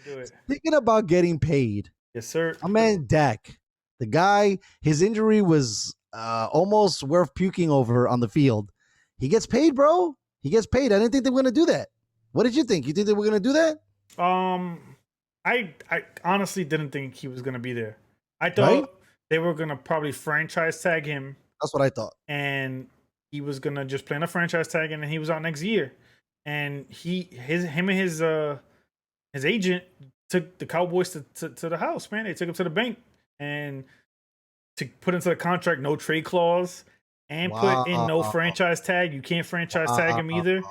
Do it. Speaking about getting paid, Yes, sir. my man Dak, the guy, his injury was almost worth puking over on the field. He gets paid, bro. He gets paid. I didn't think they were going to do that. What did you think? You think they were going to do that? I honestly didn't think he was gonna be there. I Right? thought they were gonna probably franchise tag him, That's what I thought. and he was gonna just play on a franchise tag, and then he was out next year. And him and his agent took the Cowboys to the house, man. They took him to the bank and to put into the contract no trade clause and put in no Wow. franchise tag. You can't franchise tag him Wow. either.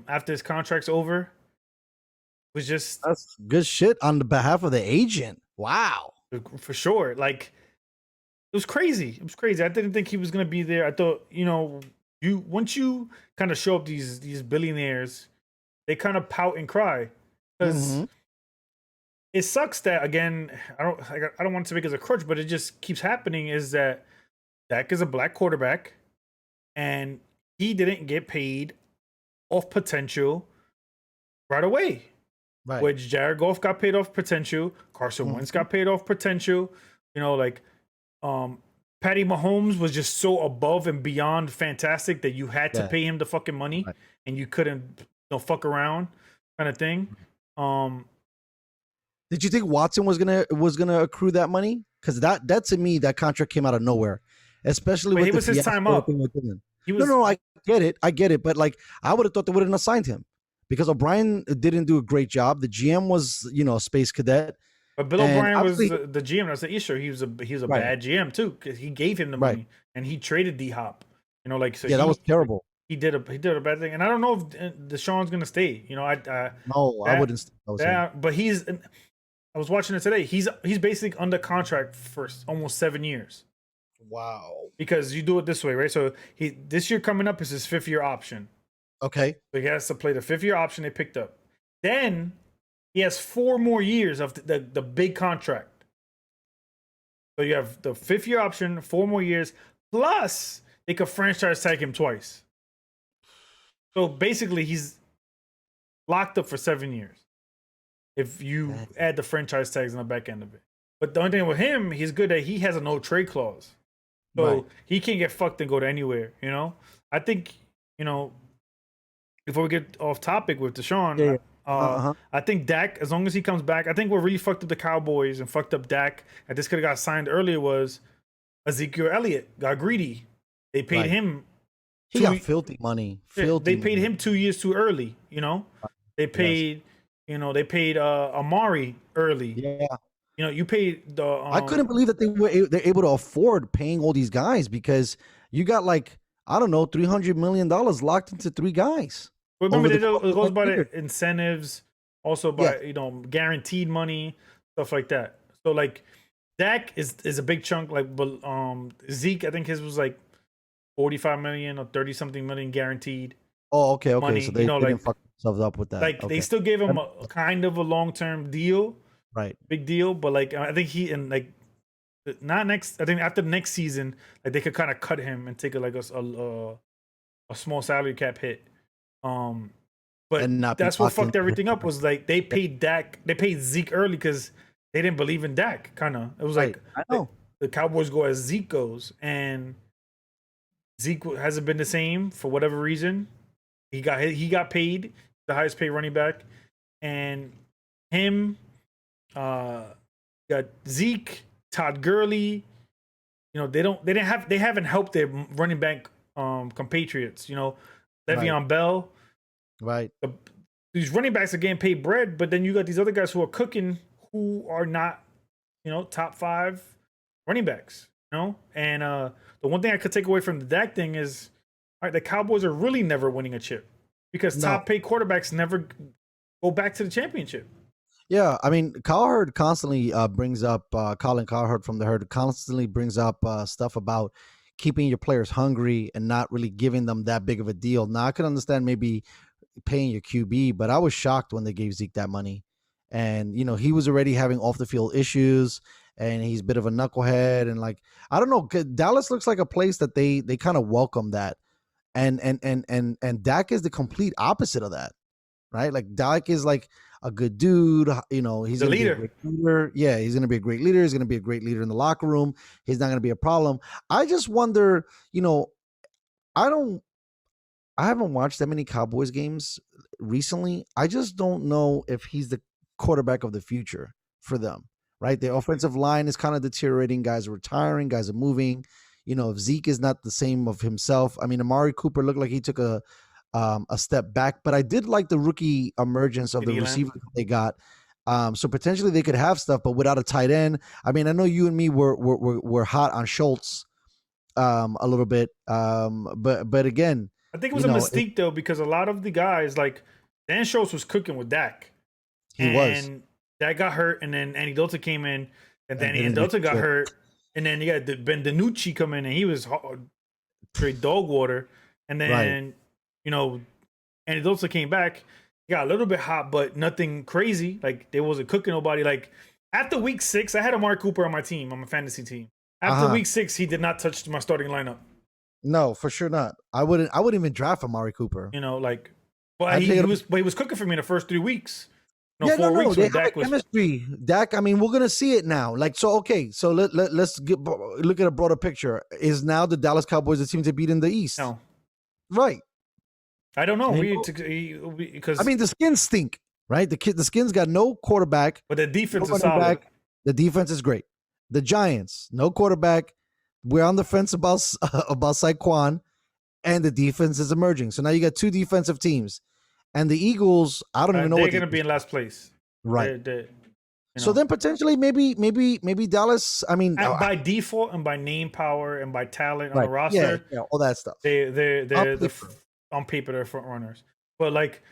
After his contract's over, was just That's good shit on the behalf of the agent. Wow. for sure. Like it was crazy. It was crazy. I didn't think he was gonna be there. I thought, you once you kind of show up these billionaires, they kind of pout and cry because Mm-hmm. it sucks that again. I don't want to make it as a crutch, but it just keeps happening. Is that Dak is a black quarterback, and he didn't get paid off potential right away. Right. Which Jared Goff got paid off potential, Carson Wentz got paid off potential. Like Patty Mahomes was just so above and beyond fantastic that you had to pay him the fucking money, Right. and you couldn't fuck around kind of thing. Did you think Watson was gonna accrue that money? Because that to me, that contract came out of nowhere, especially But with he the was his time up. He was No, I get it, but like I would have thought they wouldn't have signed him because O'Brien didn't do a great job. The GM was, a space cadet. But Bill And O'Brien was obviously- the GM. That's the issue. He was a Right. bad GM too because he gave him the Right. money and he traded D Hop. So Yeah, that was terrible. He did a bad thing, and I don't know if Deshaun's gonna stay. No, I wouldn't. But I was watching it today. He's basically under contract for almost 7 years. Wow. Because you do it this way, right? So this year coming up is his 5th-year option. Okay. So he has to play the 5th-year option they picked up. Then he has 4 more years of the big contract. So you have the 5th-year option, 4 more years, plus they could franchise tag him twice. So basically, he's locked up for 7 years if you add the franchise tags on the back end of it. But the only thing with him, he's good that he has a no trade clause. So he can't get fucked and go to anywhere, I think, before we get off topic with Deshaun, I think Dak, as long as he comes back, I think what really fucked up the Cowboys and fucked up Dak, and this could have got signed earlier, was Ezekiel Elliott got greedy. They paid him. He got filthy money. They paid him 2 years too early, They paid, they paid Amari early. Yeah. You paid the. I couldn't believe that they're able to afford paying all these guys because you got like, I don't know, $300 million locked into 3 guys. Remember, it goes by the incentives, also by guaranteed money, stuff like that. So like, Dak is a big chunk. Like, Zeke, I think his was like 45 million or 30 something million guaranteed. Oh, okay. Money. So they didn't fuck themselves up with that. Like they still gave him a kind of a long-term deal. Right. Big deal, but like I think he and like not next. I think after the next season, like they could kind of cut him and take a small salary cap hit. But that's what fucked everything up. Was like they paid Zeke early because they didn't believe in Dak. Kind of, it was like I know the Cowboys go as Zeke goes, and Zeke hasn't been the same for whatever reason. He got paid the highest paid running back, and him. Got Zeke, Todd Gurley. They haven't helped their running back compatriots. Le'Veon Bell. Right. These running backs are getting paid bread, but then you got these other guys who are cooking who are not, top 5 running backs. And the one thing I could take away from the Dak thing is, all right, the Cowboys are really never winning a chip because top paid quarterbacks never go back to the championship. Yeah, I mean, Cowherd constantly brings up, Colin Cowherd from the Herd constantly brings up stuff about keeping your players hungry and not really giving them that big of a deal. Now, I can understand maybe paying your QB, but I was shocked when they gave Zeke that money. And, he was already having off the field issues and he's a bit of a knucklehead. And like, I don't know, Dallas looks like a place that they kind of welcome that. And Dak is the complete opposite of that. right? Like Dak is like a good dude. You know, he's The going to be a leader. great leader. Yeah, he's going to be a great leader. He's going to be a great leader in the locker room. He's not going to be a problem. I just wonder, you know, I don't I haven't watched that many Cowboys games recently. I just don't know if he's the quarterback of the future for them, right? The offensive line is kind of deteriorating. Guys are retiring. Guys are moving. You know, if Zeke is not the same of himself. I mean, Amari Cooper looked like he took a step back, but I did like the rookie emergence of the CeeDee Lamb. receiver they got. So potentially they could have stuff, but without a tight end. I mean, I know you and me were hot on Schultz a little bit, but again, I think it was you a know, mystique though, because a lot of the guys like Dan Schultz was cooking with Dak, he was. and Dak got hurt, and then Andy Dalton came in, and then And Andy didn't do Dalton got shit. hurt, and then you got Ben DiNucci come in, and he was straight dog water, and Right. then you know Andy Dalton came back, he got a little bit hot, but nothing crazy. Like they wasn't cooking nobody. Like after week 6, I had Amari Cooper on my team, on my fantasy team. After week 6, he did not touch my starting lineup. No, for sure not. I wouldn't even draft Amari Cooper. You know, like, but I'd he take it- was cooking for me in the first 3 weeks. No, Yeah, 4 no, weeks they when have a Dak was. chemistry. Dak, I mean, we're gonna see it now. Like, so okay, so let's look at a broader picture. Is now the Dallas Cowboys the team to beat in the East? No, Right. I don't know. You Because I mean, the Skins stink, right? The Skins got no quarterback, but the no defense is running solid. back. The defense is great. The Giants, no quarterback. We're on the fence about Saquon, and the defense is emerging. So now you got 2 defensive teams, and the Eagles. I don't even know They're what going to be in last place. right. You So know. then potentially maybe Dallas. I mean, And by default and by name power and by talent on right. the roster, yeah, all that stuff. they're On paper. on paper they're front runners. But like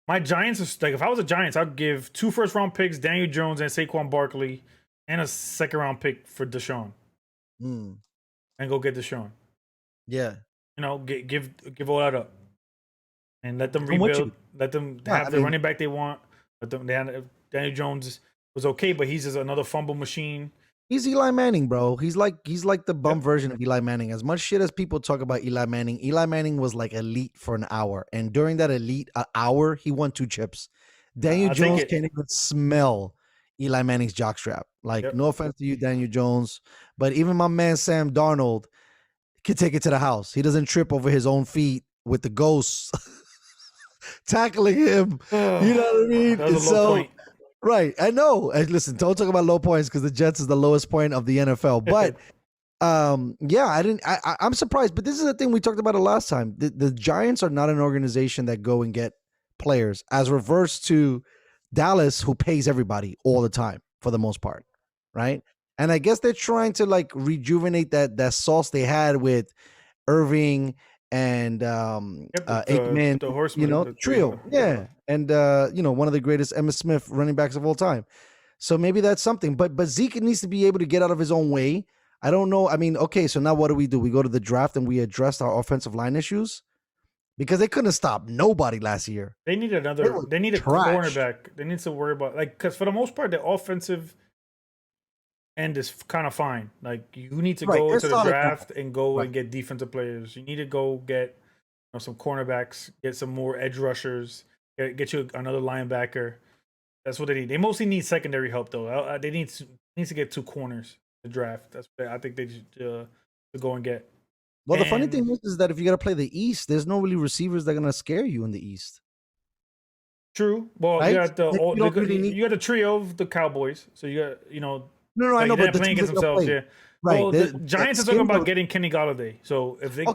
my Giants is like, if I was a Giants, I'd give 2 first-round picks, Daniel Jones and Saquon Barkley, and a second-round pick for Deshaun, Mm, and go get Deshaun. yeah. You know, give all that up, and let them I'm with rebuild. you. Let them Yeah, have I the mean- running back they want. Let them. Daniel Jones was okay, but he's just another fumble machine. He's Eli Manning, bro. He's like the bum version of Eli Manning. As much shit as people talk about Eli Manning was like elite for an hour, and during that elite hour, he won 2 chips. Daniel I'll take Jones it. can't even smell Eli Manning's jockstrap. Like, Yep. no offense to you, Daniel Jones, but even my man Sam Darnold can take it to the house. He doesn't trip over his own feet with the ghosts tackling him. You know what I mean? That was a low point. Right, I know. And listen, don't talk about low points because the Jets is the lowest point of the NFL. But yeah, I'm surprised. But this is the thing we talked about it last time. The Giants are not an organization that go and get players, as reverse to Dallas, who pays everybody all the time for the most part, right? And I guess they're trying to like rejuvenate that sauce they had with Irving and Aikman, the horseman, you know, the trio. Yeah. And you know, one of the greatest Emmitt Smith running backs of all time. So maybe that's something. But Zeke needs to be able to get out of his own way. I don't know. I mean, okay, so now what do? We go to the draft and we address our offensive line issues because they couldn't stop nobody last year. They need another. They need a cornerback. They need to worry about because for the most part, the offensive end is kind of fine. Like you need to go to the draft and go and get defensive players. You need to go get some cornerbacks, get some more edge rushers, get you another linebacker. That's what they need. They mostly need secondary help though. They need to get 2 corners to draft. That's what I think they should to go and get. Well, the funny thing is that if you got to play the East, there's no really receivers that are going to scare you in the East. True. Well, right? you got you got the trio of the Cowboys. So you got No, I know, but they're playing against themselves. Yeah. Right. Well, the Giants are talking about getting Kenny Galladay. So if they